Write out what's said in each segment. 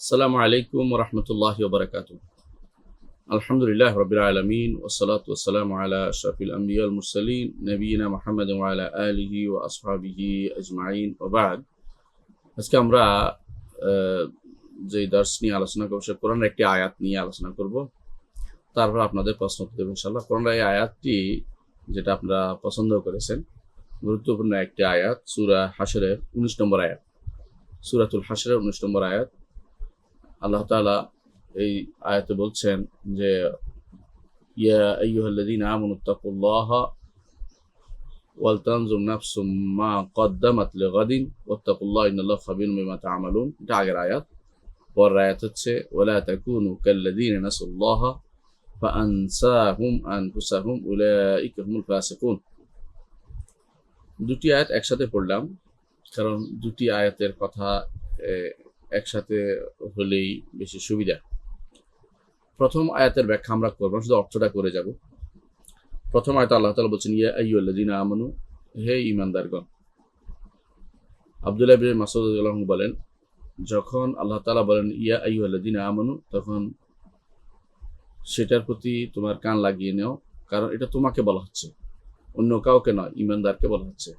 আসসালামু আলাইকুম ওরহমতুল্লাহি ওবরাকাতুহু। আলহামদুলিল্লাহ রাব্বিল আলামিন ওয়াসসালাতু ওয়াসসালামু আলা আশরাফিল আমবিয়া ওয়াল মুরসালিন নবিয়িনা মুহাম্মাদিন ওয়া আলা আলিহি ওয়া আসহাবিহি আজমাইন ওয়া বা'দ। আজকে আমরা যে দর্স নিয়ে আলোচনা করব সেটা কোরআনের একটি আয়াত নিয়ে আলোচনা করব। তারপর আপনাদের প্রশ্ন উত্তর দেব ইনশাআল্লাহ। কোরআনের এই আয়াতটি যেটা আপনারা পছন্দ করেছেন, গুরুত্বপূর্ণ একটি আয়াত, সূরা হাশরের 19 নম্বর আয়াত। সূরাতুল হাশরের 19 নম্বর আয়াত। আল্লাহ তাআলা এই আয়াতে বলছেন যে ইয়া আইয়ুহাল্লাযীনা আমানুত্তাকুল্লাহা ওয়াল তানজুর নাফসুম মা কদ্দামাত লিগাদিন ওয়াত্তাকুল্লাহা ইন্নাল্লাহা খাবীরুম বিমা তা'মালুন। এটা আগের আয়াত। পরের আয়াত হচ্ছে ওয়ালা তাকুনু কাল্লাযীনা নাসুল্লাহা ফাআনসাহুম আনফুসাহুম উলাইকা হুমুল ফাসিকুন। দুটি আয়াত একসাথে পড়লাম কারণ দুটি আয়াতের কথা একসাথে হলেই বেশি সুবিধা। প্রথম আয়াতের ব্যাখ্যা আমরা করবো, শুধু অর্থটা করে যাব। প্রথম আয়াত আল্লাহ তাআলা বলছেন ইয়া আইয়ুহাল্লাযীনা আমানু, হে ঈমানদারগণ। আব্দুল্লাহ ইবনে মাসউদ রাদিয়াল্লাহু আনহু বলেন, যখন আল্লাহ তাআলা বলেন ইয়া আইয়ুহাল্লাযীনা আমানু, তখন সেটার প্রতি তোমার কান লাগিয়ে নাও, কারণ এটা তোমাকে বলা হচ্ছে, অন্য কাউকে নয়, ঈমানদারকে বলা হচ্ছে।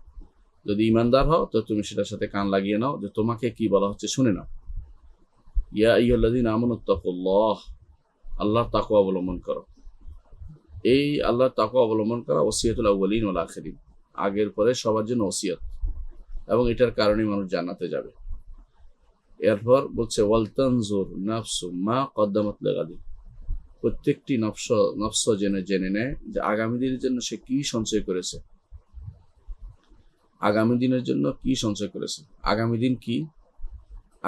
যদি ঈমানদার হও তো তুমি সেটার সাথে কান লাগিয়ে নাও যে তোমাকে কি বলা হচ্ছে শুনে নাও। ইয়া আইয়ুহাল্লাযীনা আমানুত্তাকুল্লাহ, আল্লাহর তাকওয়া অবলম্বন করো। এই আল্লাহর তাকওয়া অবলম্বন করা ওসিয়াতুল আউয়ালিন ওয়াল আখিরিন, আগের পরে সবার জন্য ওসিয়ত, এবং এটার কারণে মানুষ জান্নাতে যাবে। এরপর বলছে ওয়াল তানজুর নাফসু মা কদ্দামাত লিগাদিন, প্রত্যেকটি নফস জেনে নেয় যে আগামী দিনের জন্য সে কি সঞ্চয় করেছে। আগামী দিনের জন্য কি সঞ্চয় করেছে। আগামী দিন কি?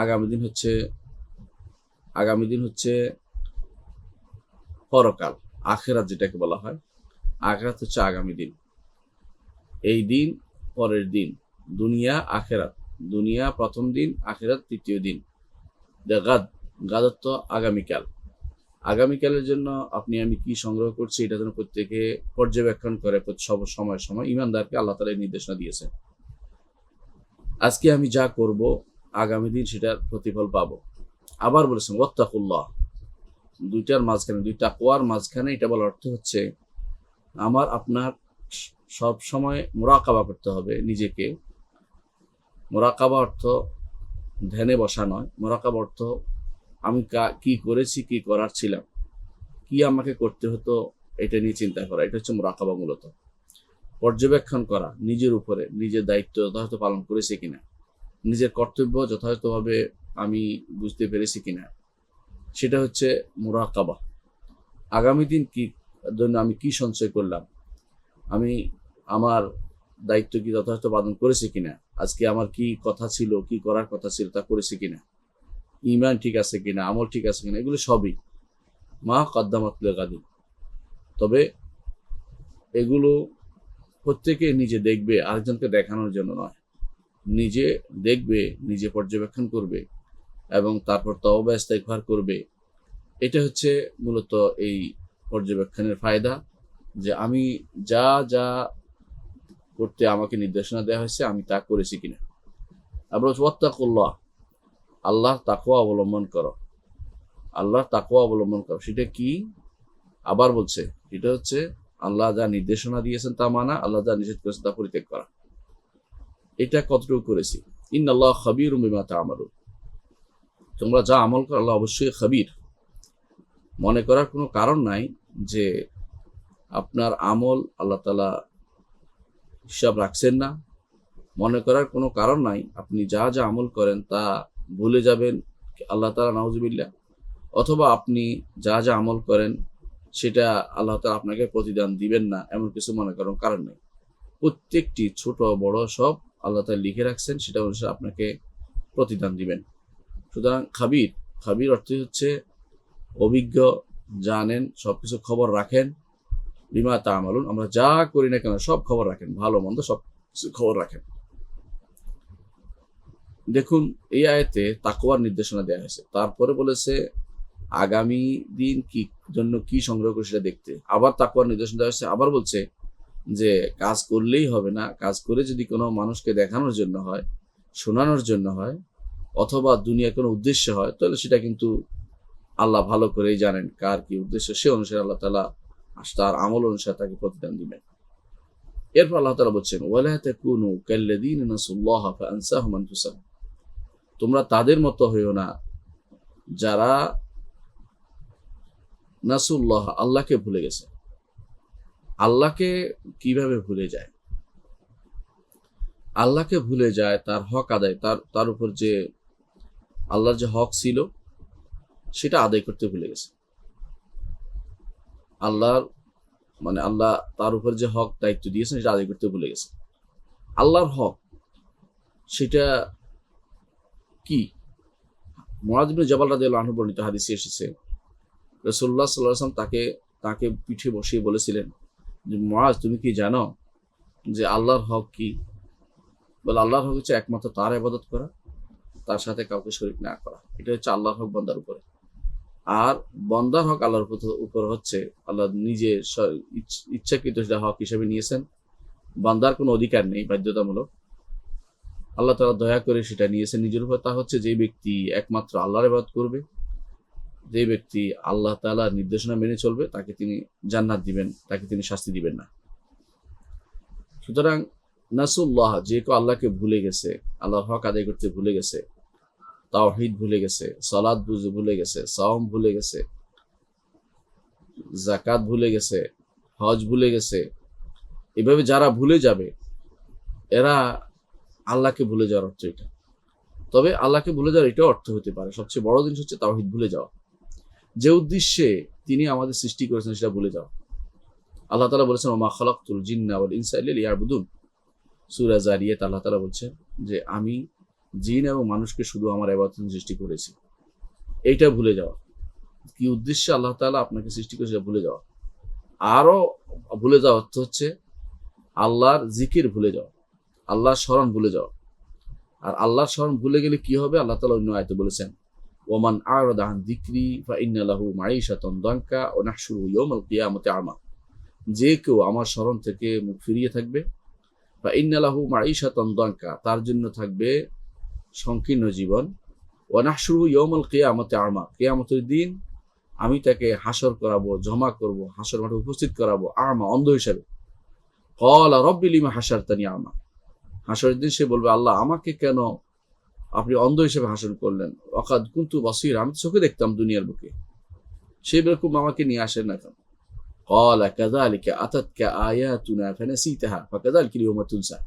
আগামী দিন হচ্ছে পরকাল, আখিরাত যেটাকে বলা হয়। আখিরাত হচ্ছে আগামী দিন। এই দিন পরের দিন, দুনিয়া আখিরাত। দুনিয়া প্রথম দিন, আখিরাত তৃতীয় দিন। গাদত্ব আগামীকাল। আগামীকালের জন্য আপনি আমি কি সংগ্রহ করছি এটা যেন প্রত্যেকে পর্যবেক্ষণ করে সময় সময়। ঈমানদারকে আল্লাহ তাআলা নির্দেশনা দিয়েছেন, আজকে আমি যা করব আগামী দিন সেটার প্রতিফল পাবো। আবার বলেছেন ওয়াত্তাকুল্লাহ, দুইটার মাঝখানে, দুই তাকওয়ার মাঝখানে এটা বলার অর্থ হচ্ছে আপনার সব সময় মুরাকাবা করতে হবে নিজেকে। মুরাকাবা অর্থ ধ্যানে বসা নয়। মুরাকাবা অর্থ আমি কি করেছি, কি করার ছিলাম, কি আমাকে করতে হতো, এটা নিয়ে চিন্তা করা। এটা হচ্ছে মুরাকাবা। মূলত পর্যবেক্ষণ করা নিজের উপরে, নিজের দায়িত্ব যথাযথ পালন করেছি কিনা, নিজের কর্তব্য যথাযথভাবে আমি বুঝতে পেরেছি কিনা, সেটা হচ্ছে মুরাকাবা। আগামী দিন কি জন্য আমি কি সঞ্চয় করলাম, আমি আমার দায়িত্ব কি যথাযথ পালন করেছি কিনা, আজকে আমার কি কথা ছিল, কি করার কথা ছিল তা করেছি কিনা, ঈমান ঠিক আছে কিনা, আমল ঠিক আছে কিনা, এগুলো সবই মা কদ্দামাত লিগাদিন। তবে এগুলো প্রত্যেকে নিজে দেখবে, আরেকজনকে দেখানোর জন্য নয়। নিজে দেখবে, নিজে পর্যবেক্ষণ করবে এবং তারপর তওবা ইস্তেগফার করবে। এটা হচ্ছে মূলত এই পর্যবেক্ষণের ফায়দা, যে আমি যা যা করতে আমাকে নির্দেশনা দেওয়া হয়েছে আমি তা করেছি কিনা। আবার ওয়াত্তাকুল্লাহ, আল্লাহর তাকওয়া অবলম্বন করো। আল্লাহর তাকওয়া অবলম্বন করো, সেটা কি? আবার বলছে এটা হচ্ছে আল্লাহ যা নির্দেশনা দিয়েছেন তা মানা, আল্লাহ যা নিষেধ করেছেন তা পরিত্যাগ করা। এটা কতটুকু করেছি? ইন্নাল্লাহা খাবীরুম বিমা তা'মালুন, তোমরা যা আমল করো আল্লাহ অবশ্যই খাবীর। মনে করার কোনো কারণ নাই যে আপনার আমল আল্লাহ তাআলা হিসাব রাখছেন না। মনে করার কোনো কারণ নাই আপনি যা যা আমল করেন তা ভুলে যাবেন আল্লাহ তাআলা, নাউযুবিল্লাহ। অথবা আপনি যা যা আমল করেন সেটা আল্লাহ তাআলা আপনাকে প্রতিদান দিবেন না, এমন কিছু মনে করার কারণ নেই। প্রত্যেকটি ছোট বড় সব আল্লাহ তাআলা লিখে রাখছেন, সেটা অনুসারে আপনাকে প্রতিদান দিবেন। সুতরাং খাবির অর্থ হচ্ছে অভিজ্ঞ, জানেন, সবকিছু খবর রাখেন। বিমা তা'মালুন, আমরা যা করি না কেন সব খবর রাখেন, ভালো মন্দ সব কিছু খবর রাখেন। দেখুন, এই আয়াতে তাকওয়ার নির্দেশনা দেওয়া হয়েছে, তারপরে বলেছে আগামী দিন কি জন্য কি সংগ্রহ করে সেটা দেখতে। আবার তাকওয়ার নির্দেশনা দেওয়া হয়েছে, আবার বলছে যে কাজ করলেই হবে না, কাজ করে যদি কোনো মানুষকে দেখানোর জন্য হয়, শোনানোর জন্য হয়, অথবা দুনিয়ার কোনো উদ্দেশ্য হয়, তাহলে সেটা কিন্তু আল্লাহ ভালো করেই জানেন কার কি উদ্দেশ্য, সে অনুসারে আল্লাহ তাআলা তার আমল অনুসারে তাকে প্রতিদান দিবেন। এরপর আল্লাহ তাআলা বলছেন, ওয়ালা তাকুনু কাল্লাযীনা নাসুল্লাহা ফাআনসাহুম আনফুসাহুম, তোমরা তাদের মতো হইও না যারা নাসুল্লাহ, আল্লাহকে ভুলে গেছে। আল্লাহকে কিভাবে ভুলে যায়? আল্লাহকে ভুলে যায়, তার হক আদায়, তার উপর যে আল্লাহর যে হক ছিল সেটা আদায় করতে ভুলে গেছে। আল্লাহর মানে আল্লাহ তার উপর যে হক দায়িত্ব দিয়েছেন সেটা আদায় করতে ভুলে গেছে। আল্লাহর হক সেটা কি? মুআয ইবনে জাবাল রাদিয়াল্লাহু আনহু বর্ণিত হাদিসে এসেছে, রাসূলুল্লাহ সাল্লাল্লাহু আলাইহি ওয়াসাল্লাম তাকে পিঠে বসিয়ে বলেছিলেন যে, মুআয তুমি কি জানো যে আল্লাহর হক কি? বলে, আল্লাহর হক হচ্ছে একমাত্র তার ইবাদত করা, তার সাথে কাউকে শরীক না করা। এটা হচ্ছে আল্লাহর হক বান্দার উপরে। আর বান্দার হক আল্লাহর উপর হচ্ছে আল্লাহ নিজে ইচ্ছাকৃত সেটা হক হিসেবে নিয়েছেন। বান্দার কোনো অধিকার নেই বাধ্যতামূলক, আল্লাহ তাআলা দয়া করে সেটা নিয়েছেন নিজের উপর। তা হচ্ছে যে ব্যক্তি একমাত্র আল্লাহর ইবাদত করবে, যে ব্যক্তি আল্লাহ তাআলার নির্দেশনা মেনে চলবে, তাকে তিনি জান্নাত দিবেন, তাকে তিনি শাস্তি দিবেন না। সুতরাং নাসুল্লাহ, যে কেউ আল্লাহকে ভুলে গেছে, আল্লাহর হক আদায় করতে ভুলে গেছে, তাওহীদ ভুলে গেছে, সালাত ভুলে গেছে, সাওম ভুলে গেছে, যাকাত ভুলে গেছে, হজ ভুলে গেছে, এভাবে যারা ভুলে যাবে এরা আল্লাহকে ভুলে যাওয়ার অর্থ এটা। তবে আল্লাহকে ভুলে যাওয়ার এটাও অর্থ হতে পারে, সবচেয়ে বড় জিনিস হচ্ছে তাওহীদ ভুলে যাওয়া, যে উদ্দেশ্যে তিনি আমাদের সৃষ্টি করেছেন সেটা ভুলে যাওয়া। আল্লাহ তাআলা বলেছেন, ওমা খালাকতুল জিন্না ওয়াল ইনসা ইল্লা লিয়াবুদুন, সূরা যারিয়াত আল্লাহ তাআলা বলছেন যে আমি জিন এবং মানুষকে শুধু আমার ইবাদতের সৃষ্টি করেছি। এইটা ভুলে যাওয়া, কি উদ্দেশ্যে আল্লাহ তাআলা আপনাকে সৃষ্টি করেছে সেটা ভুলে যাওয়া। আরো ভুলে যাওয়া অর্থ হচ্ছে আল্লাহর জিকির ভুলে যাওয়া, আল্লাহর স্মরণ ভুলে যাওয়া। আর আল্লাহর স্মরণ ভুলে গেলে কি হবে? আল্লাহ তাআলা অন্য আয়াতে বলেছেন, ওমান আ'রাদা আন যিকরি ফাইন্না লাহু মাঈশাতান দানকা ওয়া নাহশুরুহু ইয়াওমাল কিয়ামাতি আমা, যে কেউ আমার স্মরণ থেকে মুখ ফিরিয়ে থাকবে, ফাইন্না লাহু মাঈশাতান দানকা, তার জন্য থাকবে সংকীর্ণ জীবন, ওয়া নাহশুরুহু ইয়াওমাল কিয়ামাতি আমা, কিয়ামতের দিন আমি তাকে হাসর করাবো, জমা করব, হাসর মাঠে উপস্থিত করাবো আমা, অন্ধ হিসাবে। ক্বালা রাব্বি লিমা হাশারতানি আমা, হাসরের দিন সে বলবে, আল্লাহ আমাকে কেন আপনি অন্ধ হিসেবে হাসর করলেন? ওয়াকাদ কুনতু বাসীরা, আমি চোখে দেখতাম দুনিয়ার বুকে, সেই রকম আমাকে নিয়ে আসেন না কেন? ক্বালা কাযালিকা আতাতকা আয়াতুনা ফানাসিতাহা ফাকাযালিকা আল-ইয়াওমা তুনসা,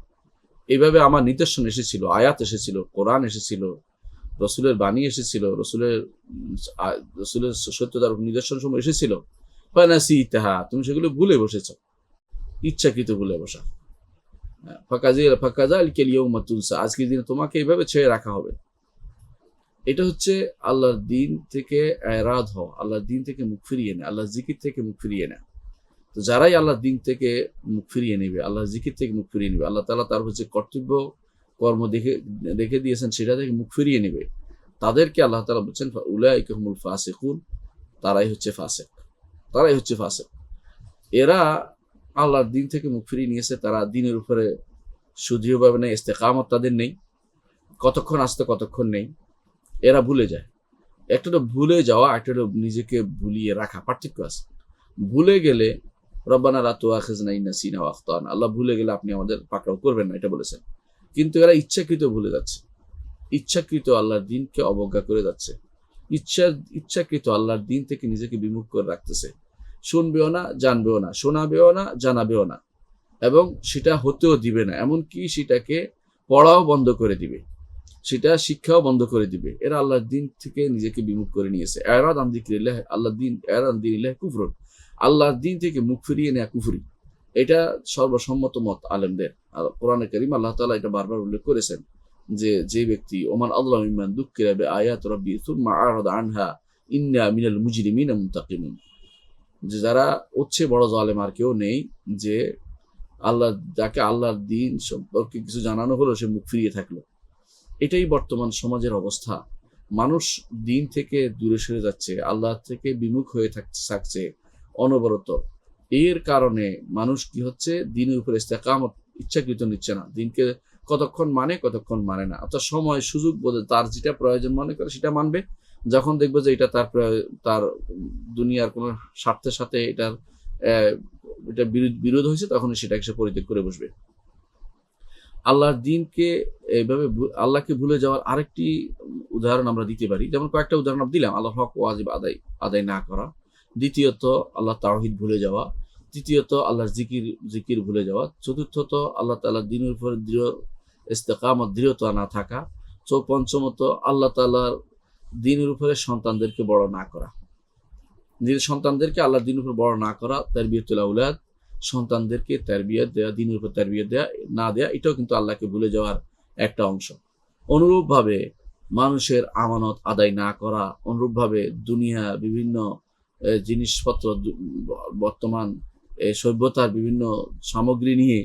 এইভাবে আমার নিদর্শন এসেছিল, আয়াত এসেছিল, কোরআন এসেছিল, রসুলের বাণী এসেছিল, রসুলের সত্যতার নিদর্শন সমূহ এসেছিল, ফানাসিতাহা, তুমি সেগুলো ভুলে বসেছ, ইচ্ছাকৃত ভুলে বসা। ফাকাযালিকা আল-ইয়াওমা তুনসা, আজকের দিনে তোমাকে এইভাবে ছেড়ে রাখা হবে। এটা হচ্ছে আল্লাহর দিন থেকে এরাদ হওয়া, আল্লাহর দিন থেকে মুখ ফিরিয়ে নেয়, আল্লাহর জিকির থেকে মুখ ফিরিয়ে নেয়। তো যারাই আল্লাহর দিন থেকে মুখ ফিরিয়ে নেবে, আল্লাহর জিকির থেকে মুখ ফিরিয়ে নেবে, আল্লাহ তাআলা তার হচ্ছে কর্তব্য কর্ম দেখে দিয়েছেন সেটা থেকে মুখ ফিরিয়ে নেবে, তাদেরকে আল্লাহ তাআলা বলছেন উলাইকা হুমুল ফাসিকুন, তারাই হচ্ছে ফাসিক, তারাই হচ্ছে ফাসিক। এরা আল্লাহর দিন থেকে মুখ ফিরিয়ে নিয়েছে, তারা দিনের উপরে সুদৃঢ়ভাবে নেই, ইস্তেকামত তাদের নেই, কতক্ষণ আসতে কতক্ষণ নেই, এরা ভুলে যায়। একটা তো ভুলে যাওয়া, একটা তো নিজেকে ভুলিয়ে রাখা, পার্থক্য আছে। ভুলে গেলে রব্বানা লা তুআখিযনা ইন নাসিনা ওয়া আখতানা, আল্লাহ ভুলে গেলে আপনি আমাদের পাকড়াও করবেন না, এটা বলেছেন। কিন্তু এরা ইচ্ছাকৃত ভুলে যাচ্ছে, ইচ্ছাকৃত আল্লাহর দিনকে অবজ্ঞা করে যাচ্ছে, ইচ্ছাকৃত আল্লাহর দিন থেকে নিজেকে বিমুখ করে রাখতেছে। শুনবেও না, জানবেও না, শোনাবেও না, জানাবেও না, এবং সেটা হতেও দিবে না, এমনকি সেটাকে পড়াও বন্ধ করে দিবে, সেটা শিক্ষাও বন্ধ করে দিবে। এরা আল্লাহর দিন থেকে নিজেকে বিমুখ করে নিয়েছে। এরাদ আন যিকরিল্লাহ, আল্লাহর দিন, এরাদ আন দীনিল্লাহ কুফরুন, আল্লাহর দিন থেকে মুখ ফিরিয়ে নেয়া কুফরি। এটা সর্বসম্মত মত আলেমদের। আর কোরআনে কারীম আল্লাহ তাআলা এটা বারবার উল্লেখ করেছেন যে ব্যক্তি ওমান আযলামু মিম্মান যুক্কিরা বিআয়াতি রাব্বিহি সুম্মা আ'রাদা আনহা ইন্না মিনাল মুজরিমিনা মুনতাকিমুন, যে যারা হচ্ছে বড় জালেম আর কেউ নেই, যে যাকে আল্লাহর দিন সম্পর্কে কিছু জানানো হলো সে মুখ ফিরিয়ে থাকলো। এটাই বর্তমান সমাজের অবস্থা। মানুষ দিন থেকে দূরে সরে যাচ্ছে, আল্লাহ থেকে বিমুখ হয়ে থাকছে অনবরত। এর কারণে মানুষ কি হচ্ছে, দিনের উপরে ইস্তেকামত ইচ্ছাকৃত নিচ্ছে না, দিনকে কতক্ষণ মানে কতক্ষণ মানে না, অর্থাৎ সময় সুযোগ বোঝে, তার যেটা প্রয়োজন মনে করে সেটা মানবে, যখন দেখবে যে এটা তার দুনিয়ার কোনো স্বার্থের সাথে এটার এটা বিরোধ হয়েছে, তখন সেটাকে সে পরিত্যাগ করে বসবে। আল্লাহর দিনকে এইভাবে আল্লাহকে ভুলে যাওয়ার আরেকটি উদাহরণ আমরা দিতে পারি, যেমন কয়েকটা উদাহরণ আমরা দিলাম। আল্লাহর হক ওয়াজিব আদায় না করা, দ্বিতীয়ত আল্লাহ তাওহীদ ভুলে যাওয়া, তৃতীয়ত আল্লাহর জিকির ভুলে যাওয়া, চতুর্থত আল্লাহ তাআলার দ্বীনের উপর ইস্তেকামত দৃঢ়তা না থাকা, পঞ্চমত আল্লাহ তাআলার দ্বীনের উপরে সন্তানদেরকে বড় না করা, নিজের সন্তানদেরকে আল্লাহর দ্বীনের উপর বড় না করা, তারবিয়াতুল আওলাদ, সন্তানদেরকে তারবিয়াত দেওয়া, দ্বীনের উপর তারবিয়াত দেওয়া না দেওয়া, এটাও কিন্তু আল্লাহকে ভুলে যাওয়ার একটা অংশ। অনুরূপভাবে মানুষের আমানত আদায় না করা, অনুরূপভাবে দুনিয়া বিভিন্ন জিনিসপত্র, বর্তমান সভ্যতার বিভিন্ন সামগ্রী নিয়ে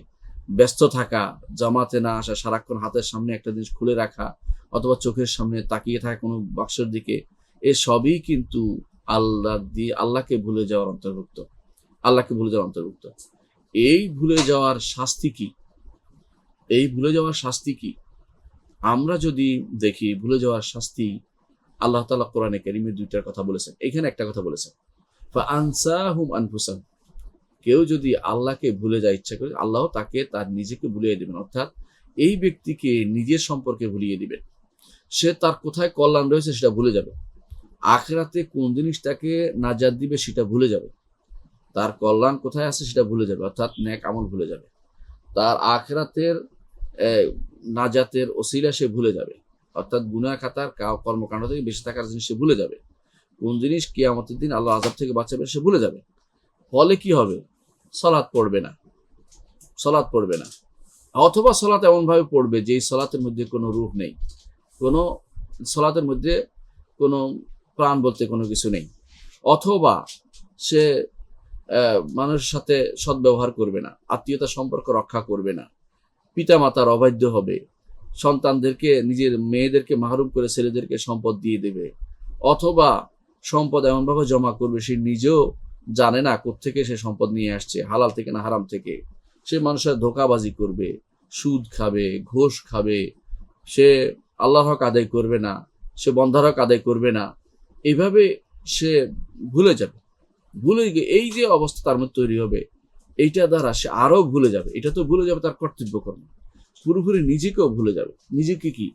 ব্যস্ত থাকা, জামাতে না আসা, সারাক্ষণ হাতের সামনে একটা জিনিস খুলে রাখা অথবা চোখের সামনে তাকিয়ে থাকা কোনো বাক্সের দিকে, এসবই কিন্তু আল্লাহকে ভুলে যাওয়ার অন্তর্ভুক্ত। আল্লাহকে ভুলে যাওয়ার অন্তর্ভুক্ত। এই ভুলে যাওয়ার শাস্তি কি? এই ভুলে যাওয়ার শাস্তি কি? আমরা যদি দেখি ভুলে যাওয়ার শাস্তি, আল্লাহ তাআলা কোরআনে কারীমে দুইটার কথা বলেছেন, এখানে একটা কথা বলেছেন, ফাআনসাহুম আনফুসাহুম। কেউ যদি আল্লাহকে ভুলে যায় ইচ্ছা করে, আল্লাহ তাকে তার নিজেকে ভুলিয়ে দিবেন, অর্থাৎ এই ব্যক্তিকে নিজের সম্পর্কে ভুলিয়ে দিবেন। সে তার কোথায় কল্যাণ রয়েছে সেটা ভুলে যাবে, আখিরাতে কোন জিনিস তাকে নাজাত দিবে সেটা ভুলে যাবে, তার কল্যাণ কোথায় আছে সেটা ভুলে যাবে, অর্থাৎ নেক আমল ভুলে যাবে, তার আখিরাতের নাজাতের ওসিলা সে ভুলে যাবে, অর্থাৎ গুনাহ খাতার কর্মকাণ্ড থেকে বেঁচে থাকার জিনিস সে ভুলে যাবে, কোন জিনিস কিয়ামতের দিন আল্লাহ আযাব থেকে বাঁচাবে সে ভুলে যাবে। ফলে কি হবে? সালাত পড়বে না, অথবা সালাত এমন ভাবে পড়বে যে সালাতের মধ্যে কোনো রূহ নেই, কোনো সালাতের মধ্যে কোনো প্রাণ বলতে কোনো কিছু নেই, অথবা সে মানুষের সাথে সদ্ব্যবহার করবে না, আত্মীয়তা সম্পর্ক রক্ষা করবে না, পিতা মাতার অবাধ্য হবে, সন্তানদেরকে, নিজের মেয়েদেরকে মাহরুম করে ছেলেদেরকে সম্পদ দিয়ে দেবে, অথবা সম্পদ এমনভাবে জমা করবে সে নিজেও জানে না কোত্থেকে সে সম্পদ নিয়ে আসছে, হালাল থেকে না হারাম থেকে। সে মানুষের ধোঁকাবাজি করবে, সুদ খাবে, ঘুষ খাবে, সে আল্লাহর হক আদায় করবে না, সে বন্ধার হক আদায় করবে না, এইভাবে সে ভুলে যাবে। ভুলে গিয়ে এই যে অবস্থা তার মধ্যে তৈরি হবে, এইটা দ্বারা সে আরো ভুলে যাবে। এটা তো ভুলে যাবে তার কর্তব্য কর্ম, পুরোপুরি নিজেকেও ভুলে যাবে। নিজেকে কি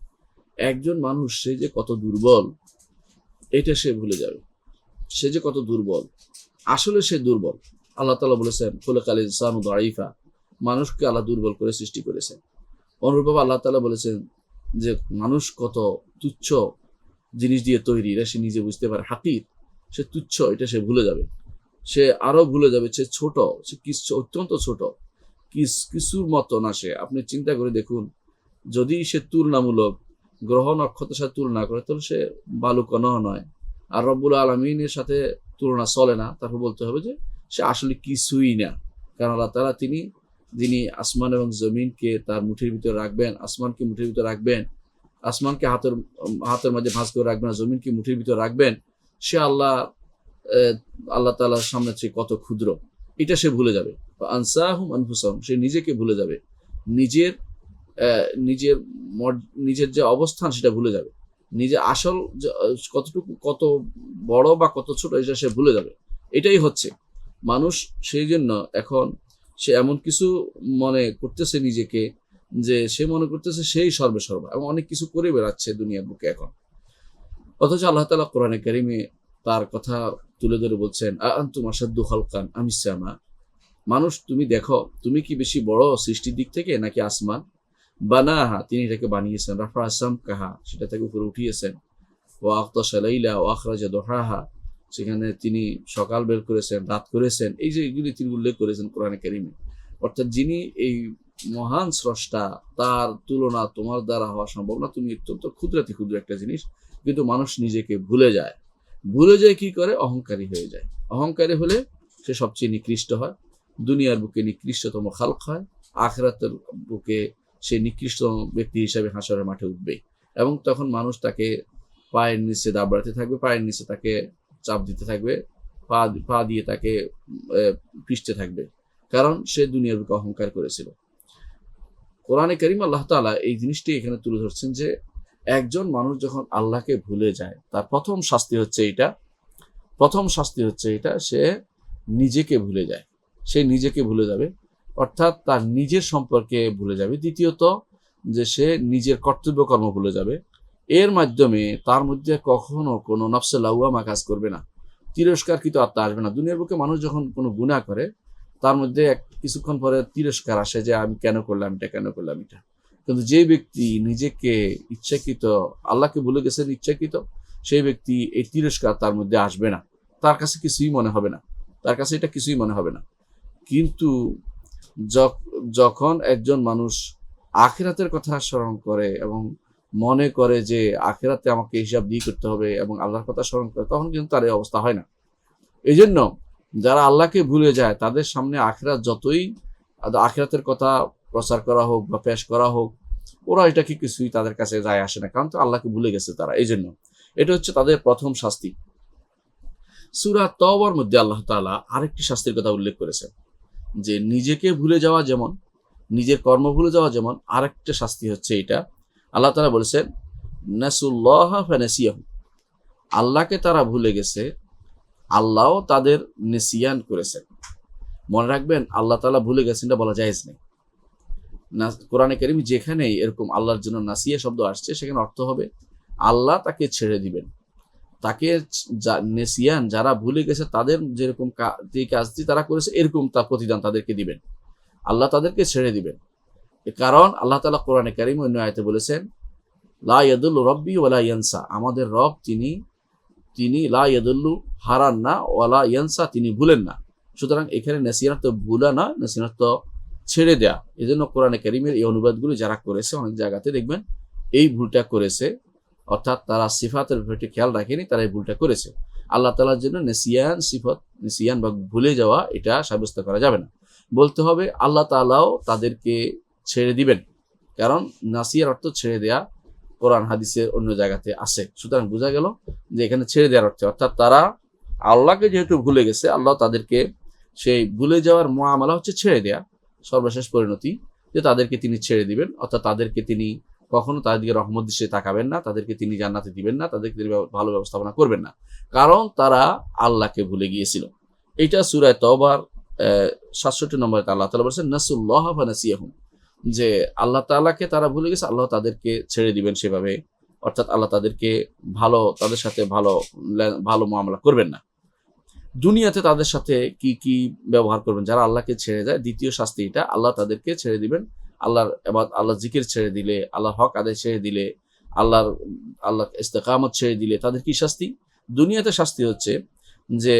একজন মানুষ সে যে কত দুর্বল এটা সে ভুলে যাবে, সে যে কত দুর্বল, আসলে সে দুর্বল। আল্লাহ তাআলা বলেছেন খুলিকাল ইনসানু দাঈফা, মানুষকে আল্লাহ দুর্বল করে সৃষ্টি করেছেন। অনুরূপভাবে আল্লাহ তাআলা বলেছেন যে মানুষ কত তুচ্ছ জিনিস দিয়ে তৈরি, এটা সে নিজে বুঝতে পারে, হাকির, সে তুচ্ছ, এটা সে ভুলে যাবে। সে আরো ভুলে যাবে সে ছোট, সে অত্যন্ত ছোট, কিছুর মতো না সে। আপনি চিন্তা করে দেখুন, যদি সে তুলনামূলক গ্রহ নক্ষত্রের সাথে তুলনা করে তাহলে সে বালুকণাও নয়, আর রব্বুল আলামিনের সাথে তুলনা চলে না। তারপর বলতে হবে যে সে আসলে কিছুই না, কারণ আল্লাহ তাআলা যিনি আসমান এবং জমিনকে তার মুঠির ভিতরে রাখবেন, আসমানকে মুঠির ভিতরে রাখবেন, আসমানকে হাতের মাঝে ভাঁজ করে রাখবেন, জমিনকে মুঠির ভিতরে রাখবেন, সে আল্লাহ তাআলার সামনে সে কত ক্ষুদ্র, এটা সে ভুলে যাবে। আনসাহুম আনফুসাহুম, সে নিজেকে ভুলে যাবে, নিজের নিজের যে অবস্থান সেটা ভুলে যাবে, নিজে আসল কতটুকু, কত বড় বা কত ছোট এটা সে ভুলে যাবে। এটাই হচ্ছে মানুষ। সেই জন্য এখন সে এমন কিছু মনে করতেছে নিজেকে, যে সে মনে করতেছে সেই সর্বেসর্বা, এবং অনেক কিছু করে বেড়াচ্ছে দুনিয়ার বুকে এখন। অথচ আল্লাহ তাআলা কোরআনে কারিমে তার কথা তুলে ধরে বলছেন, আনতুম আশাদ্দু খালকান আমিস সামা, মানুষ তুমি দেখো, তুমি কি বেশি বড় সৃষ্টির দিক থেকে নাকি আসমান? বানাহা, তিনি এটাকে বানিয়েছেন, রাফা সামকাহা, সেটা থেকে উপরে উঠিয়েছেন, ওয়া আগতাশা লাইলা ওয়া আখরাজা দুহাহা, সেখানে তিনি সকাল বের করেছেন, রাত করেছেন, এই যে এগুলি তিনি উল্লেখ করেছেন কোরআনে কারিমে। অর্থাৎ যিনি এই মহান স্রষ্টা, তার তুলনা তোমার দ্বারা হওয়া সম্ভব না, তুমি অত্যন্ত ক্ষুদ্রাতি ক্ষুদ্র একটা জিনিস। কিন্তু মানুষ নিজেকে ভুলে যায় কি করে? অহংকারী হয়ে যায়। অহংকারী হলে সে সবচেয়ে নিকৃষ্ট হয়, দুনিয়ার বুকে নিকৃষ্টতম খালক হয়, আখিরাতের বুকে সে নিকৃষ্টতম ব্যক্তি হিসাবে হাসরের মাঠে উঠবে। এবং তখন মানুষ তাকে পায়ের নিচে দাবড়াতে থাকবে, পায়ের নিচে তাকে চাপ দিতে থাকবে, পা দিয়ে তাকে পিষতে থাকবে, কারণ সে দুনিয়ার বুকে অহংকার করেছিল। কোরআনে কারীম আল্লাহ তাআলা এই জিনিসটি এখানে তুলে ধরছেন যে একজন মানুষ যখন আল্লাহকে ভুলে যায় তার প্রথম শাস্তি হচ্ছে এটা, সে নিজেকে ভুলে যায়, সে নিজেকে ভুলে যাবে, অর্থাৎ তার নিজের সম্পর্কে ভুলে যাবে। দ্বিতীয়ত যে সে নিজের কর্তব্যকর্ম ভুলে যাবে, এর মাধ্যমে তার মধ্যে কখনো কোনো নফসে লাওয়ামা কাজ করবে না, তিরস্কারকৃত আত্মা আসবে না। দুনিয়ার বুকে মানুষ যখন কোনো গুনাহ করে তার মধ্যে কিছুক্ষণ পরে তিরস্কার আসে যে আমি কেন করলাম এটা। কিন্তু যে ব্যক্তি নিজেকে ইচ্ছাকৃত আল্লাহকে ভুলে গেছেন ইচ্ছাকৃত, সেই ব্যক্তি এই তিরস্কার তার মধ্যে আসবে না, তার কাছে কিছুই মনে হবে না, তার কাছে এটা কিছুই মনে হবে না। কিন্তু যখন একজন মানুষ আখিরাতের কথা স্মরণ করে এবং মনে করে যে আখিরাতে আমাকে হিসাব দিয়ে করতে হবে এবং আল্লাহর কথা স্মরণ করে, তখন কিন্তু তার এই অবস্থা হয় না। এই জন্য যারা আল্লাহকে ভুলে যায় তাদের সামনে আখিরাত যতই আখিরাতের কথা প্রচার করা হোক বা পেশ করা হোক, ওরা এটাকে কিছুই তাদের কাছে যায় আসে না, কারণ তো আল্লাহকে ভুলে গেছে তারা। এই জন্য এটা হচ্ছে তাদের প্রথম শাস্তি। সূরা তওবার মধ্যে আল্লাহ তাআলা আরেকটি শাস্তির কথা উল্লেখ করেছেন, যে নিজেকে ভুলে যাওয়া যেমন, নিজের কর্ম ভুলে যাওয়া যেমন, আরেকটা শাস্তি হচ্ছে এটা। আল্লাহ তাআলা বলেছেন নাসুল্লাহ ফানাসিয়াহুম, আল্লাহকে তারা ভুলে গেছে, আল্লাহও তাদের নিসিয়ান করেছেন। মনে রাখবেন, আল্লাহ তাআলা ভুলে গেছেন এটা বলা জায়েজ নেই। কোরআনে কারীম যেখানেই এরকম আল্লাহর জন্য নাসিয়া শব্দ আসছে, সেখানে অর্থ হবে আল্লাহ তাকে ছেড়ে দিবেন, তাকে নেসিয়ান যারা ভুলে গেছে তাদের যেরকম যে কাজটি তারা করেছে এরকম তার প্রতিদান তাদেরকে দিবেন, আল্লাহ তাদেরকে ছেড়ে দিবেন। কারণ আল্লাহ তাআলা কোরআনে কারীম অন্য আয়াতে বলেছেন লা ইয়াদুল্লু রাব্বি ওয়ালা ইয়ানসা, আমাদের রব তিনি লা ইয়াদুল্লু হারান না, ওয়ালা ইয়ানসা তিনি ভুলেন না। সুতরাং এখানে নাসিয়ান তো ভুলা না, নাসিয়ান তো ছেড়ে দেয়া। এই জন্য কোরআনে কারীমের এই অনুবাদগুলো যারা করেছে অনেক জায়গাতে দেখবেন এই ভুলটা করেছে, অর্থাৎ তারা সিফাতের ব্যাপারটি খেয়াল রাখেনি, তারা এই ভুলটা করেছে। আল্লাহ তাআলার জন্য নেসিয়ান সিফত, নেসিয়ান বা ভুলে যাওয়া এটা সাব্যস্ত করা যাবে না। বলতে হবে আল্লাহ তাআলাও তাদেরকে ছেড়ে দিবেন, কারণ নাসিয়ার অর্থ ছেড়ে দেয়া কোরআন হাদিসের অন্য জায়গাতে আছে। সুতরাং বোঝা গেল যে এখানে ছেড়ে দেওয়ার অর্থে, অর্থাৎ তারা আল্লাহকে যেহেতু ভুলে গেছে, আল্লাহ তাদেরকে সেই ভুলে যাওয়ার মুআমালা হচ্ছে ছেড়ে দেয়া, সর্বশেষ পরিণতি যে তাদেরকে তিনি ছেড়ে দিবেন, অর্থাৎ তাদেরকে তিনি কখনো তাদের দিকে রহমত দৃষ্টিতে তাকাবেন না, তাদেরকে তিনি জান্নাতে দিবেন না, তাদেরকে তিনি ভালো ব্যবস্থাপনা করবেন না, কারণ তারা আল্লাহকে ভুলে গিয়েছিল। এটা সূরা তওবার ৬৭ নম্বরে আল্লাহ তাআলা বলেছেন নাসুল্লাহ ফানাসিয়াহুম, যে আল্লাহ তাআলাকে তারা ভুলে গেছে, আল্লাহ তাদেরকে ছেড়ে দিবেন সেভাবে, অর্থাৎ আল্লাহ তাদেরকে তাদের সাথে ভালো মুআমালা করবেন না। দুনিয়াতে তাদের সাথে কি ব্যবহার করবেন যারা আল্লাহকে ছেড়ে যায়, দ্বিতীয় শাস্তি এটা, আল্লাহ তাদেরকে ছেড়ে দিবেন। আল্লাহ জিকির ছেড়ে দিলে, আল্লাহর হক আদায় ছেড়ে দিলে, আল্লাহ ইস্তেকামত ছেড়ে দিলে তাদের কি শাস্তি? দুনিয়াতে শাস্তি হচ্ছে যে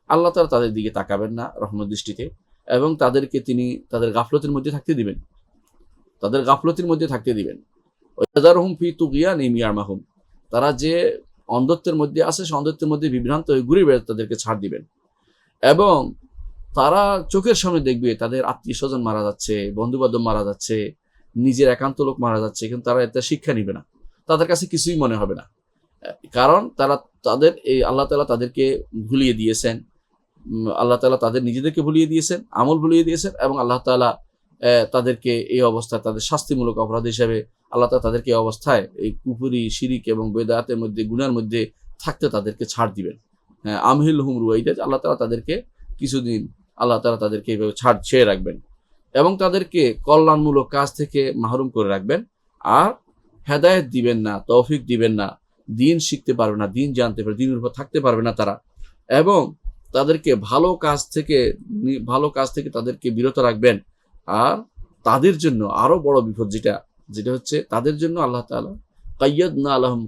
আল্লাহ তাআলা তাদের দিকে তাকাবেন না রহমত দৃষ্টিতে, এবং তাদেরকে তিনি তাদের গাফলতের মধ্যে থাকতে দিবেন। ওয়াযারহুম ফি তুগয়ানিহিম ইয়ামাহুন, তারা যে অন্ধত্বের মধ্যে আছে সে অন্ধত্বের মধ্যে বিভ্রান্ত হয়ে ঘুরে বেড়াতে তাদেরকে ছাড় দিবেন। এবং তারা চোখের সামনে দেখবে তাদের আত্মীয় স্বজন মারা যাচ্ছে, বন্ধু বান্ধব মারা যাচ্ছে, নিজের একান্ত লোক মারা যাচ্ছে, কিন্তু তারা এটা শিক্ষা নিবে না, তাদের কাছে কিছুই মনে হবে না, কারণ তাদের এই আল্লাহ তাআলা তাদেরকে ভুলিয়ে দিয়েছেন, আল্লাহ তাআলা তাদের নিজেদেরকে ভুলিয়ে দিয়েছেন, আমল ভুলিয়ে দিয়েছেন, এবং আল্লাহ তাআলা তাদেরকে এই অবস্থায় তাদের শাস্তিমূলক অপরাধ হিসেবে আল্লাহ তাআলা তাদেরকে এই অবস্থায় এই কুফরি, শিরিক এবং বেদাতের মধ্যে, গুনার মধ্যে থাকতে তাদেরকে ছাড় দিবেন। আমহিলহুম রুয়াইদা, আল্লাহ তাআলা তাদেরকে কিছুদিন আল্লাহ তাআলা তাদেরকে এইভাবে ছেড়ে রাখবেন এবং তাদেরকে কল্যাণমূলক কাজ থেকে মাহরুম করে রাখবেন, আর হেদায়েত দিবেন না, তৌফিক দিবেন না, দিন শিখতে পারবে না, দিন জানতে পারবে, দিনের উপর থাকতে পারবে না তারা, এবং তাদেরকে ভালো কাজ থেকে তাদেরকে বিরত রাখবেন। আর তাদের জন্য আরো বড় বিপদ যেটা হচ্ছে তাদের জন্য আল্লাহ তাআলা কাইয়াদনা লাহুম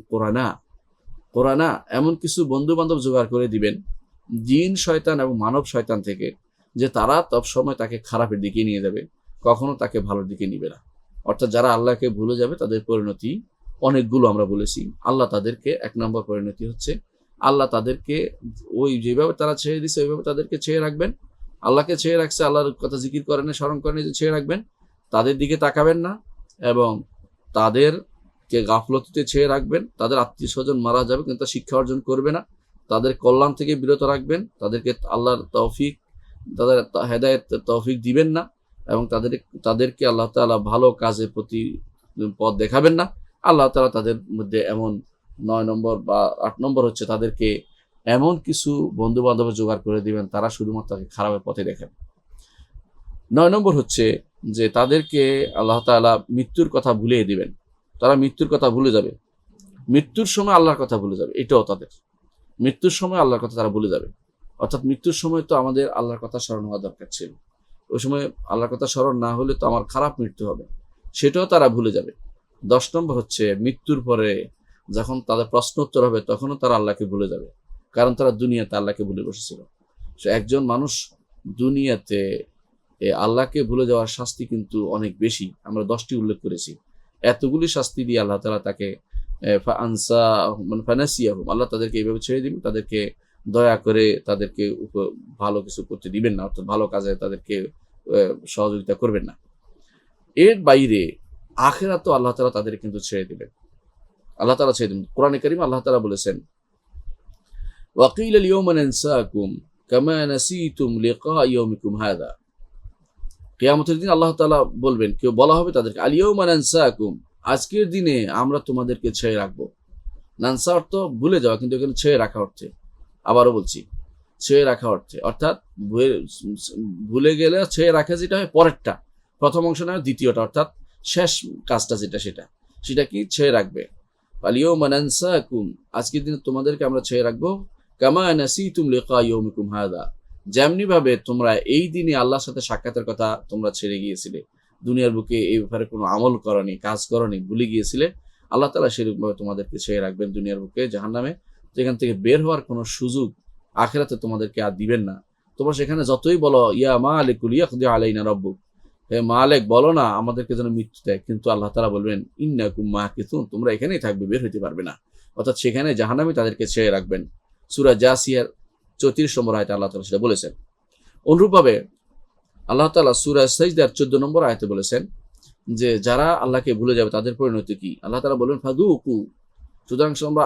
কোরআনা, এমন কিছু বন্ধু বান্ধব জোগাড় করে দিবেন জিন শয়তান এবং মানব শয়তান থেকে, যে তারা সব সময় তাকে খারাপের দিকে নিয়ে যাবে, কখনো তাকে ভালোর দিকে নিবে না। অর্থাৎ যারা আল্লাহকে ভুলে যাবে তাদের পরিণতি অনেকগুলো আমরা বলেছি। আল্লাহ তাদেরকে ১ নম্বর পরিণতি হচ্ছে আল্লাহ তাদেরকে ওই যেভাবে তারা ছেড়ে দিচ্ছে ওইভাবে তাদেরকে ছেড়ে রাখবেন। আল্লাহকে ছেড়ে রাখছে, আল্লাহর কথা জিকির করেন, স্মরণ করেন, যে ছেড়ে রাখবেন, তাদের দিকে তাকাবেন না এবং তাদেরকে গাফলতিতে ছেড়ে রাখবেন। তাদের আত্মীয় স্বজন মারা যাবে কিন্তু শিক্ষা অর্জন করবে না, তাদের কল্যাণ থেকে বিরত রাখবেন, তাদেরকে আল্লাহর তৌফিক, তাদের হেদায়েত তৌফিক দিবেন না, এবং তাদেরকে আল্লাহ তাআলা ভালো কাজে প্রতি পথ দেখাবেন না। আল্লাহ তাআলা তাদের মধ্যে এমন 9 নম্বর বা 8 নম্বর হচ্ছে তাদেরকে এমন কিছু বন্ধু বান্ধব জোগাড় করে দিবেন, তারা শুধুমাত্র তাকে খারাপের পথে দেখেন। 9 নম্বর হচ্ছে যে তাদেরকে আল্লাহ তাআলা মৃত্যুর কথা ভুলিয়ে দিবেন, তারা মৃত্যুর কথা ভুলে যাবে, মৃত্যুর সময় আল্লাহর কথা ভুলে যাবে। এটাও তাদের মৃত্যুর সময় আল্লাহর কথা তারা ভুলে যাবে। অর্থাৎ মৃত্যুর সময় তো আমাদের আল্লাহর কথা স্মরণ হওয়া দরকার ছিল, ওই সময় আল্লাহর কথা স্মরণ না হলে তো আমার খারাপ মৃত্যু হবে, সেটাও তারা ভুলে যাবে। 10 নম্বর হচ্ছে মৃত্যুর পরে যখন তাদের প্রশ্ন উত্তর হবে তখনও তারা আল্লাহকে ভুলে যাবে, কারণ তারা দুনিয়াতে আল্লাহকে ভুলে বসেছিল। একজন মানুষ দুনিয়াতে আল্লাহকে ভুলে যাওয়ার শাস্তি কিন্তু অনেক বেশি, আমরা 10টি উল্লেখ করেছি। এতগুলি শাস্তি দিয়ে আল্লাহ তাআলা তাকে আল্লাহ তাদেরকে এইভাবে ছেড়ে দিবেন, তাদেরকে দয়া করে তাদেরকে ভালো কিছু করতে দিবেন না, অর্থাৎ ভালো কাজে তাদেরকে সহযোগিতা করবেন না। এর বাইরে আখিরাতেও আল্লাহ তাআলা তাদের কিন্তু ছেড়ে দিবেন, আল্লাহ তাআলা ছেড়ে দিবেন। কোরআনে কারীমে আল্লাহ তাআলা বলেছেন, ওয়াকিল আল-ইয়াওমা নানসাকুম কামা নাসিতুম লিকা ইয়াউমিকুম হাযা। কিয়ামতের দিন আল্লাহ তাআলা বলবেন, কেউ বলা হবে তাদেরকে, আল-ইয়াওমা নানসাকুম, আজকের দিনে আমরা তোমাদেরকে ছেড়ে রাখবো। নানসা অর্থ ভুলে যাওয়া, কিন্তু এখানে ছেড়ে রাখা অর্থে, আবারও বলছি ছেড়ে রাখা অর্থে, অর্থাৎ ভুলে গেলে ছেড়ে রাখা যেটা হয় পরেরটা, প্রথম অংশ নয় দ্বিতীয়টা, অর্থাৎ শেষ কাজটা সেটা কি ছেড়ে রাখবে। আল-ইয়াওমা নানসাকুম, আজকের দিনে তোমাদেরকে আমরা ছেড়ে রাখবো, কামা নাসিতুম লিকা ইয়াউমিকুম হাযা, যেমনি ভাবে তোমরা এই দিনে আল্লাহর সাথে সাক্ষাতের কথা তোমরা ছেড়ে গিয়েছিলে, দুনিয়ার বুকে এই ব্যাপারে কোনো আমল করনি, কাজ করনি, ভুলে গিয়েছিলে, আল্লাহ তাআলা সেরকমভাবে তোমাদেরকে ছেড়ে রাখবেন দুনিয়ার বুকে জাহান্নামে, যেখান থেকে বের হওয়ার কোনো সুযোগ আখিরাতে তোমাদেরকে আর দিবেন না। তোমরা সেখানে যতই বলো ইয়া মালিকুল ইয়াকদি আলাইনা রাব্বুক, হে মালিক বলো না আমাদেরকে যেন মৃত্যু দেয়, কিন্তু আল্লাহ তাআলা বলবেন ইন্নাকুম মাকিসুন, তোমরা এখানেই থাকবে, বের হইতে পারবে না। অর্থাৎ সেখানে জাহান্নামে তাদেরকে ছেড়ে রাখবেন। সূরা জাসিয়ার 34 নম্বর আয়াতে আল্লাহ তাআলা সেটা বলেছেন। অনুরূপভাবে আল্লাহ তাআলা সূরা সাজদার 14 নম্বর আয়াতে বলেছেন যে যারা আল্লাহকে ভুলে যাবে তাদের পরিণতি কি। আল্লাহ তাআলা বলবেন ফাদুকু, সুতরাং তোমরা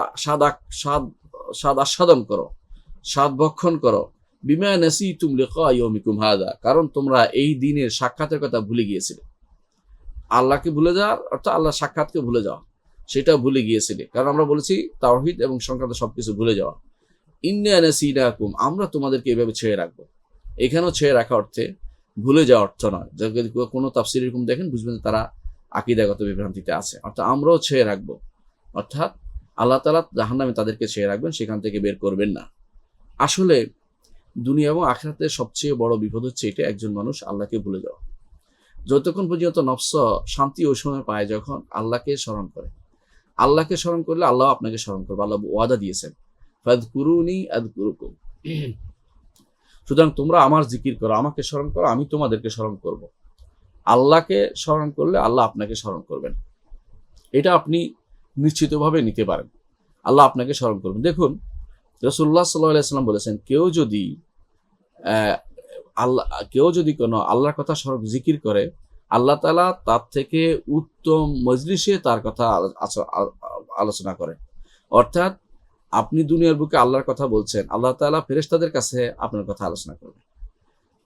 স্বাদ আস্বাদন করো, স্বাদ ভক্ষণ করো, বিমা নাসিতুম লিকা ইয়াউমিকুম হাযা, কারণ তোমরা এই দিনের সাক্ষাতের কথা ভুলে গিয়েছিলে। আল্লাহকে ভুলে যাওয়ার অর্থাৎ আল্লাহর সাক্ষাৎকে ভুলে যাওয়া, সেটা ভুলে গিয়েছিলে, কারণ আমরা বলেছি তাওহীদ এবং সংক্রান্ত সবকিছু ভুলে যাওয়া। ইন্না নাসিনাকুম, আমরা তোমাদেরকে এভাবে ছেড়ে রাখবো। এখানেও ছেড়ে রাখা অর্থে ভুলে যাওয়া অর্থ নয়। যদি কোনো তাফসীর এরকম দেখেন বুঝবেন তারা আকীদাগত বিভ্রান্তিতে আছে। অর্থাৎ আমরাও ছেড়ে রাখবো, অর্থাৎ আল্লাহ তাআলা জাহান্নামে তাদেরকে ছেড়ে রাখবেন, সেখান থেকে বের করবেন না। আসলে দুনিয়া এবং আখিরাতের সবচেয়ে বড় বিপদ হচ্ছে এটা, একজন মানুষ আল্লাহকে ভুলে যাওয়া। যতক্ষণ পর্যন্ত নফস শান্তি ওই সময় পায় যখন আল্লাহকে স্মরণ করে। আল্লাহকে স্মরণ করলে আল্লাহ আপনাকে স্মরণ করবে, আল্লাহ ওয়াদা দিয়েছেন ফাযকুরুনি আযকুরুকুম। সুতরাং তোমরা আমার জিকির করো, আমাকে স্মরণ করো, আমি তোমাদেরকে স্মরণ করব। আল্লাহকে স্মরণ করলে আল্লাহ আপনাকে স্মরণ করবেন, এটা আপনি নিশ্চিতভাবে নিতে পারেন। আল্লাহ আপনাকে স্মরণ করবেন। দেখুন রাসূলুল্লাহ সাল্লাল্লাহু আলাইহি ওয়াসাল্লাম বলেছেন, কেউ যদি কোনো আল্লাহর কথা জিকির করে, আল্লাহ তাআলা তার থেকে উত্তম মজলিসে তার কথা আলোচনা করে। অর্থাৎ আপনি দুনিয়ার বুকে আল্লাহর কথা বলছেন, আল্লাহ তাআলা ফেরেশতাদের কাছে আপনার কথা আলোচনা করবে।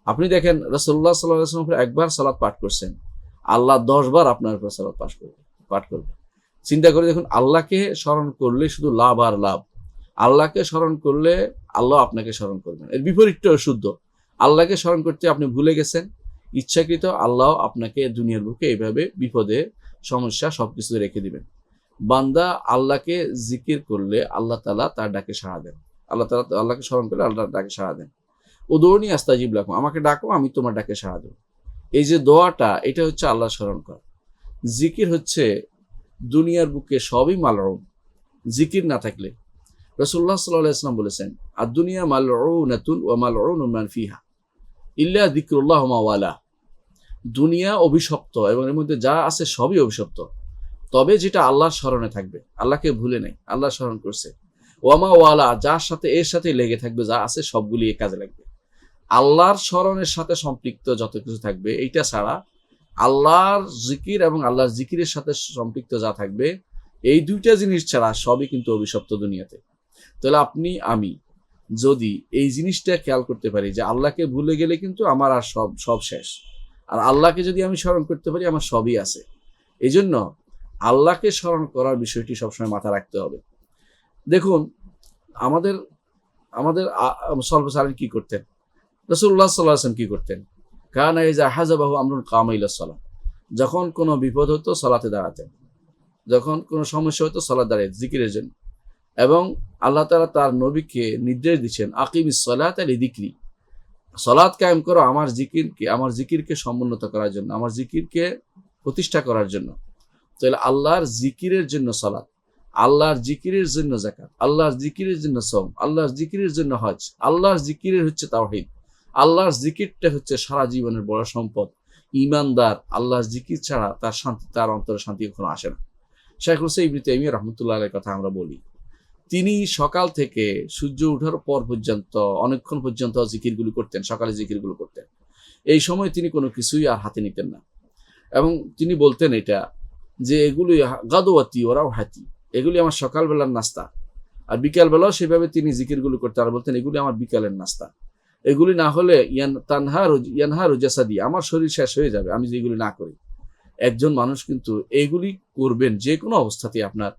আপনি দেখেন রাসূলুল্লাহ সাল্লাল্লাহু আলাইহি ওয়াসাল্লাম একবার সালাত পাঠ করছেন, আল্লাহ 10 বার আপনার উপর সালাত পাঠ করবে। চিন্তা করে দেখুন, আল্লাহকে স্মরণ করলে শুধু লাভ আর লাভ। আল্লাহকে স্মরণ করলে আল্লাহ আপনাকে স্মরণ করবেন। এর বিপরীতটা শুদ্ধ, আল্লাহকে স্মরণ করতে আপনি ভুলে গেছেন, ইচ্ছাকৃত আল্লাহ আপনাকে দুনিয়ার বুকে এইভাবে বিপদে সমস্যা সবকিছু রেখে দিবেন। বান্দা আল্লাহকে জিকির করলে আল্লাহ তাআলা তার ডাকে সাড়া দেন। আল্লাহ তাআলা আল্লাহকে স্মরণ করলে আল্লাহর ডাকে সাড়া দেন। উদুনি আস্তাজিব লাকুম, আমাকে ডাকো আমি তোমার ডাকে সাড়া দেব। এই যে দোয়াটা, এটা হচ্ছে আল্লাহ স্মরণ করা। জিকির হচ্ছে দুনিয়ার বুকে সবই মালউন, জিকির না থাকলে। রাসূলুল্লাহ সাল্লাল্লাহু আলাইহি ওয়াসাল্লাম বলেছেন, আদ-দুনিয়া মালউনাতুন ওয়া মালউনুন মান ফিহা ইল্লা যিকরুল্লাহ ওয়া মা ওয়ালা। দুনিয়া অভিশপ্ত এবং এর মধ্যে যা আছে সবই অভিশপ্ত, তবে যেটা আল্লাহর স্মরণে থাকবে, আল্লাহকে ভুলে নেই, আল্লাহ স্মরণ করছে, ওয়া মা ওয়ালা, যার সাথে এর সাথে লেগে থাকবে, যা আছে সবগুলি এ কাজে লাগবে। আল্লাহর স্মরণের সাথে সম্পৃক্ত যত কিছু থাকবে, এইটা ছাড়া আল্লাহর জিকির এবং আল্লাহর জিকিরের সাথে সম্পৃক্ত যা থাকবে, এই দুইটা জিনিস ছাড়া সবই কিন্তু অভিশপ্ত দুনিয়াতে। তাহলে আপনি আমি যদি এই জিনিসটা খেয়াল করতে পারি যে আল্লাহকে ভুলে গেলে কিন্তু আমার আর সব শেষ, আর আল্লাহকে যদি আমি স্মরণ করতে পারি আমার সবই আছে। এই জন্য আল্লাহকে স্মরণ করার বিষয়টি সবসময় মাথায় রাখতে হবে। দেখুন, আমাদের আমাদের সাল্লাল্লাহু আলাইহি কি করতেন, রাসূলুল্লাহ সাল্লাল্লাহু আলাইহি ওয়াসাল্লাম কি করতেন, কানা ইযা হাযাবাহু আমরুন কামা ইলা সালাহ, যখন কোনো বিপদ হতো সালাতে দাঁড়াতেন, যখন কোনো সমস্যা হতো সালাত দাঁড়িয়ে জিকিরের জন্য। এবং আল্লাহ তাআলা তার নবীকে নির্দেশ দিচ্ছেন, আকিমিস সালাতা লিযিকরি, সালাত কায়েম করো আমার জিকিরকে সমুন্নত করার জন্য, আমার জিকিরকে প্রতিষ্ঠা করার জন্য। তাহলে আল্লাহর জিকিরের জন্য সালাত, আল্লাহর জিকিরের জন্য যাকাত, আল্লাহর জিকিরের জন্য সওম, আল্লাহর জিকিরের জন্য হজ, আল্লাহর জিকিরের হচ্ছে তাওহীদ। আল্লাহর জিকিরটা হচ্ছে সারা জীবনের বড় সম্পদ। ঈমানদার আল্লাহর জিকির ছাড়া তার শান্তি, তার অন্তরে শান্তি কখনো আসে না। শাইখুল ইসলাম ইবনে তাইমিয়া রাহমাতুল্লাহ আলাইহির কথা আমরা বলি, তিনি সকাল থেকে সূর্য ওঠার পর পর্যন্ত অনেকক্ষণ পর্যন্ত জিকিরগুলো করতেন, সকালে জিকিরগুলো করতেন। এই সময় তিনি কোনো কিছুই আর হাতে নিতেন না। এবং তিনি বলতেন এটা যে এগুলি গাদওয়াতি ওরাও হাতি, এগুলি আমার সকালবেলার নাস্তা। আর বিকালবেলাও সেভাবে তিনি জিকিরগুলো করতেন আর বলতেন এগুলি আমার বিকালের নাস্তা। এগুলি না হলে ইয়ানহারু জাসাদি, আমার শরীর শেষ হয়ে যাবে আমি যেগুলি না করি। একজন মানুষ কিন্তু এইগুলি করবেন যে কোনো অবস্থাতে, আপনার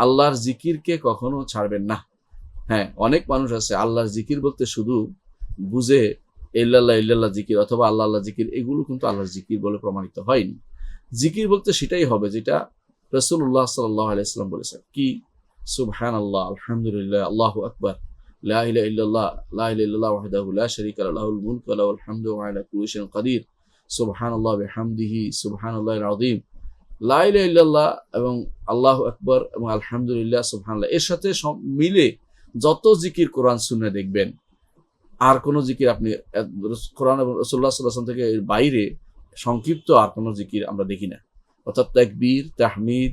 আল্লাহর জিকিরকে কখনো ছাড়বেন না। হ্যাঁ, অনেক মানুষ আছে আল্লাহর জিকির বলতে শুধু বুঝে ইল্লাল্লাহ ইল্লাল্লাহ জিকির অথবা আল্লাহ আল্লাহ জিকির, এগুলো কিন্তু আল্লাহর জিকির বলে প্রমাণিত হয়নি। জিকির বলতে সেটাই হবে যেটা রাসূলুল্লাহ সাল্লাল্লাহু আলাইহি ওয়াসাল্লাম বলেছেন, কি সুবহানাল্লাহ, আলহামদুলিল্লাহ, আল্লাহু আকবার, লা ইলাহা ইল্লাল্লাহ, লা ইলাহা ইল্লাল্লাহ ওয়াহদাহু লা শারীকা লাহু, লাহুল মুলকু ওয়া লাহুল হামদু ওয়া আলা কুল্লি শাইইন কাদির, সুবহানাল্লাহ বিহামদিহি সুবহানাল্লাহিল আযীম। লা ইলাহা ইল্লাল্লাহ এবং আল্লাহু আকবার এবং আলহামদুলিল্লাহ সুবহানাল্লাহ, এর সাথে মিলে যত জিকির কোরআন সুন্নাহ দেখবেন, আর কোনো জিকির আপনি কোরআন এবং রাসূলুল্লাহ সাল্লাল্লাহু আলাইহি ওয়াসাল্লাম থেকে এর বাইরে সংক্ষিপ্ত আর কোনো জিকির আমরা দেখি না। অর্থাৎ তাকবীর, তাহমিদ,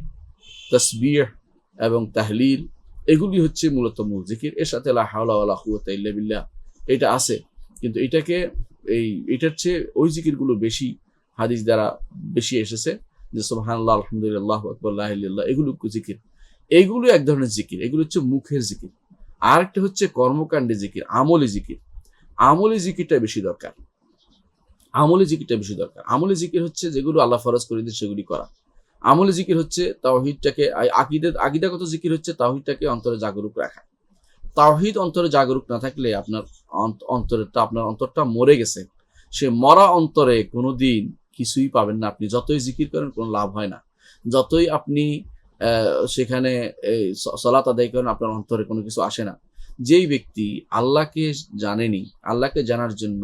তাসবিহ এবং তাহলিল, এগুলি হচ্ছে মূলত মূল জিকির। এর সাথে লা হাওলা ওয়ালা কুওয়াতা ইল্লা বিল্লাহ এটা আছে, কিন্তু এটার চেয়ে ওই জিকিরগুলো বেশি হাদিস দ্বারা বেশি এসেছে, যে সুবহানাল্লাহ, আলহামদুলিল্লাহ, আল্লাহু আকবার, লা ইলাহা ইল্লাল্লাহ, এগুলো জিকির। এইগুলো এক ধরনের জিকির, এগুলো হচ্ছে মুখের জিকির। আরেকটা হচ্ছে কর্মকাণ্ডে জিকির, আমলি জিকির। আমলি জিকিরটা বেশি দরকার। আমলি জিকির হচ্ছে যেগুলো আল্লাহ ফরজ করে দিয়েছে সেগুলি করা। আমলি জিকির হচ্ছে তাওহীদটাকে, আকীদাগত জিকির হচ্ছে তাওহীদটাকে অন্তরে জাগরুক রাখা। তাওহীদ অন্তরে জাগরুক না থাকলে আপনার অন্তরটা মরে গেছে। সে মরা অন্তরে কোনোদিন কিছুই পাবেন না। আপনি যতই জিকির করেন কোনো লাভ হয় না। যতই আপনি সেখানে সালাত আদায় করেন আপনার অন্তরে কোনো কিছু আসে না। যেই ব্যক্তি আল্লাহকে জানেনি, আল্লাহকে জানার জন্য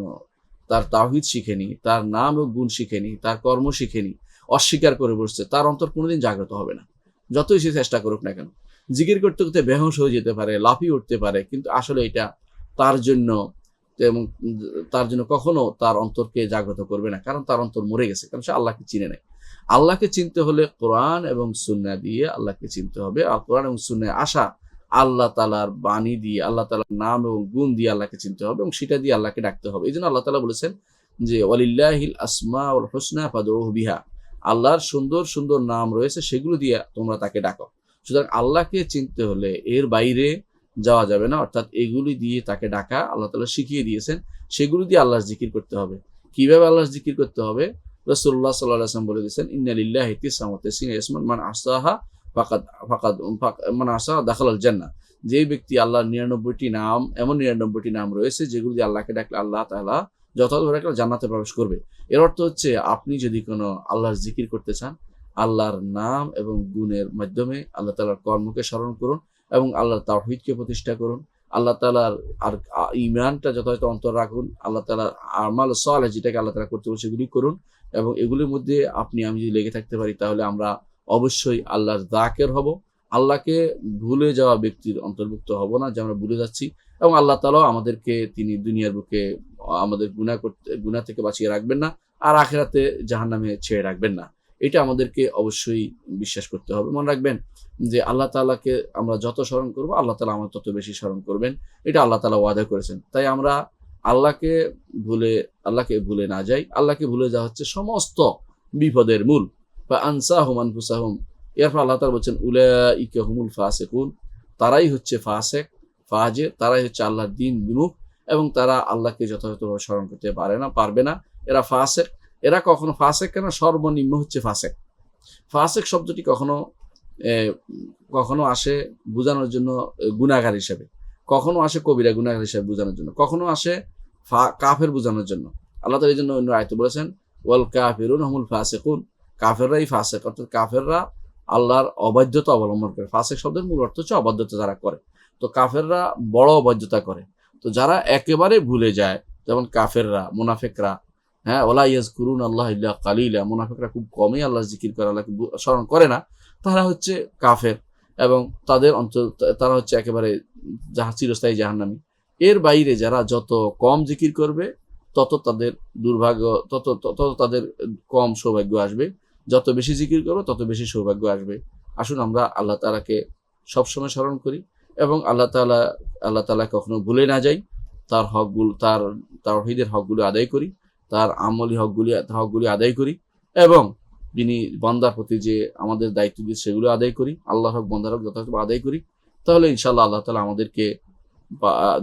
তার তাওহীদ শিখেনি, তার নাম ও গুণ শিখেনি, তার কর্ম শিখেনি, অস্বীকার করে বসছে, তার অন্তর কোনোদিন জাগ্রত হবে না, যতই সে চেষ্টা করুক না কেন। জিকির করতে করতে বেহুশ হয়ে যেতে পারে, লাফিয়ে উঠতে পারে, কিন্তু আসলে এটা তার জন্য কখনো তার অন্তরকে জাগ্রত করবে না, কারণ তার অন্তর মরে গেছে, কারণ সে আল্লাহকে চিনে নেয়। আল্লাহকে চিনতে হলে কোরআন এবং সুন্নাহ দিয়ে আল্লাহকে চিনতে হবে। আর কোরআন এবং সুন্নাহ আসা আল্লাহ তাআলার বাণী দিয়ে, আল্লাহ তাআলার নাম এবং গুণ দিয়ে আল্লাহকে চিনতে হবে এবং সেটা দিয়ে আল্লাহকে ডাকতে হবে। এই জন্য আল্লাহ তাআলা বলেছেন যে ওয়ালিল্লাহিল আসমাউল হুসনা ফাদউহু বিহা, আল্লাহর সুন্দর সুন্দর নাম রয়েছে, সেগুলো দিয়ে তোমরা তাকে ডাকো। সুতরাং আল্লাহকে চিনতে হলে এর বাইরে যাওয়া যাবে না, অর্থাৎ এগুলি দিয়ে তাকে ডাকা আল্লাহ তাআলা শিখিয়ে দিয়েছেন, সেগুলো দিয়ে আল্লাহর জিকির করতে হবে। কিভাবে আল্লাহর জিকির করতে হবে? রাসূলুল্লাহ সাল্লাল্লাহু আলাইহি ওয়াসাল্লাম বলে দিয়েছেন, ইন্না লিল্লাহি তিসআতান ওয়া তিসঈনা ইসমান মান আহসাহা মান আহসাহা দাখালাল জান্নাহ। যে ব্যক্তি আল্লাহর 99টি নাম, এমন 99টি নাম রয়েছে যেগুলো দিয়ে আল্লাহকে ডাকলে আল্লাহ তাআলা যথাযথভাবে ডাকলে জান্নাতে প্রবেশ করবে। এর অর্থ হচ্ছে আপনি যদি কোনো আল্লাহর জিকির করতে চান, আল্লাহর নাম এবং গুণের মাধ্যমে আল্লাহ তাআলার কর্মকে স্মরণ করুন এবং আল্লাহর তাওহীদকে প্রতিষ্ঠা করুন। আল্লাহ তাআলার আর ঈমানটা যথাযথ অন্তর রাখুন। আল্লাহ তাআলার আমাল সালেহ যেটাকে আল্লাহ তাআলা করতে বলেছে সেগুলি করুন, এবং এগুলির মধ্যে আমি যদি লেগে থাকতে পারি তাহলে আমরা অবশ্যই আল্লাহর যাকির হব। আল্লাহকে ভুলে যাওয়া ব্যক্তির অন্তর্ভুক্ত হব না যে আমরা ভুলে যাচ্ছি, এবং আল্লাহ তাআলাও আমাদেরকে তিনি দুনিয়ার বুকে আমাদের গুনাহ থেকে বাঁচিয়ে রাখবেন না, আর আখিরাতে জাহান্নামে ছেড়ে রাখবেন না। এটা আমাদেরকে অবশ্যই বিশ্বাস করতে হবে। মনে রাখবেন যে আল্লাহ তাআলাকে আমরা যত স্মরণ করব আল্লাহ তাআলা আমাদের তত বেশি স্মরণ করবেন, এটা আল্লাহ তাআলা ওয়াদা করেছেন। তাই আমরা আল্লাহকে ভুলে না যাই। আল্লাহকে ভুলে যাওয়া হচ্ছে সমস্ত বিপদের মূল। বা আনসাহুম আনফুসাহুম, এরপর আল্লাহ তাআলা বলছেন উলাইকা হুমুল ফাসিকুন, তারাই হচ্ছে ফাসিক, ফাজির, তারাই হচ্ছে আল্লাহর দ্বীন বিমুখ এবং তারা আল্লাহকে যথাযথভাবে স্মরণ করতে পারবে না, এরা ফাসিক। এরা কখনো ফাসেক কেন, সর্বনিম্ন হচ্ছে ফাসেক। ফাসেক শব্দটি কখনো কখনো আসে বোঝানোর জন্য গুনাহগার হিসেবে, কখনো আসে কবিরা গুনাহগার হিসেবে বোঝানোর জন্য, কখনো আসে কাফের বোঝানোর জন্য। আল্লাহ তাআলা এই জন্য অন্য আয়াতে বলেছেন ওয়াল কাফিরুন হুমুল ফাসিকুন, কাফেররাই ফাসেক, অর্থাৎ কাফেররা আল্লাহর অবাধ্যতা অবলম্বন করে। ফাসেক শব্দের মূল অর্থ হচ্ছে অবাধ্যতা যারা করে, তো কাফেররা বড় অবাধ্যতা করে। তো যারা একেবারে ভুলে যায়, যেমন কাফেররা, মুনাফিকরা, হ্যাঁ, ওলা ইয়াজকুরুন আল্লাহ ইল্লা কালিলা, মুনাফিকরা খুব কমই আল্লাহ জিকির করে, আল্লাহকে স্মরণ করে না, তারা হচ্ছে কাফের এবং তাদের তারা হচ্ছে একেবারে চিরস্থায়ী জাহান্নামী। এর বাইরে যারা যত কম জিকির করবে তত তাদের দুর্ভাগ্য, তত তাদের কম সৌভাগ্য আসবে, যত বেশি জিকির করবে তত বেশি সৌভাগ্য আসবে। আসুন আমরা আল্লাহ তাআলাকে সবসময় স্মরণ করি এবং আল্লাহ তাআলা কখনো ভুলে না যাই, তার হকগুলো, তার তাওহীদের হকগুলো আদায় করি, তার আমলি হকগুলি আদায় করি এবং যিনি বান্দার প্রতি যে আমাদের দায়িত্ব দিয়ে সেগুলো আদায় করি, আল্লাহর হক বান্দার হক যথাযথ আদায় করি। তাহলে ইনশাআল্লাহ আল্লাহ তাআলা আমাদেরকে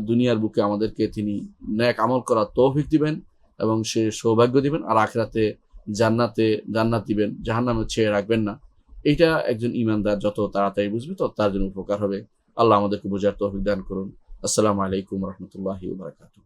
দুনিয়ার বুকে আমাদেরকে তিনি নেক আমল করার তৌফিক দিবেন এবং সে সৌভাগ্য দিবেন, আর আখিরাতে জান্নাত দিবেন, জাহান্নামে ছেড়ে রাখবেন না। এইটা একজন ঈমানদার যত তাড়াতাড়ি বুঝবে তত তার জন্য উপকার হবে। আল্লাহ আমাদেরকে বোঝার তৌফিক দান করুন। আসসালামু আলাইকুম ওয়া রাহমাতুল্লাহি ওয়া বারাকাতুহু।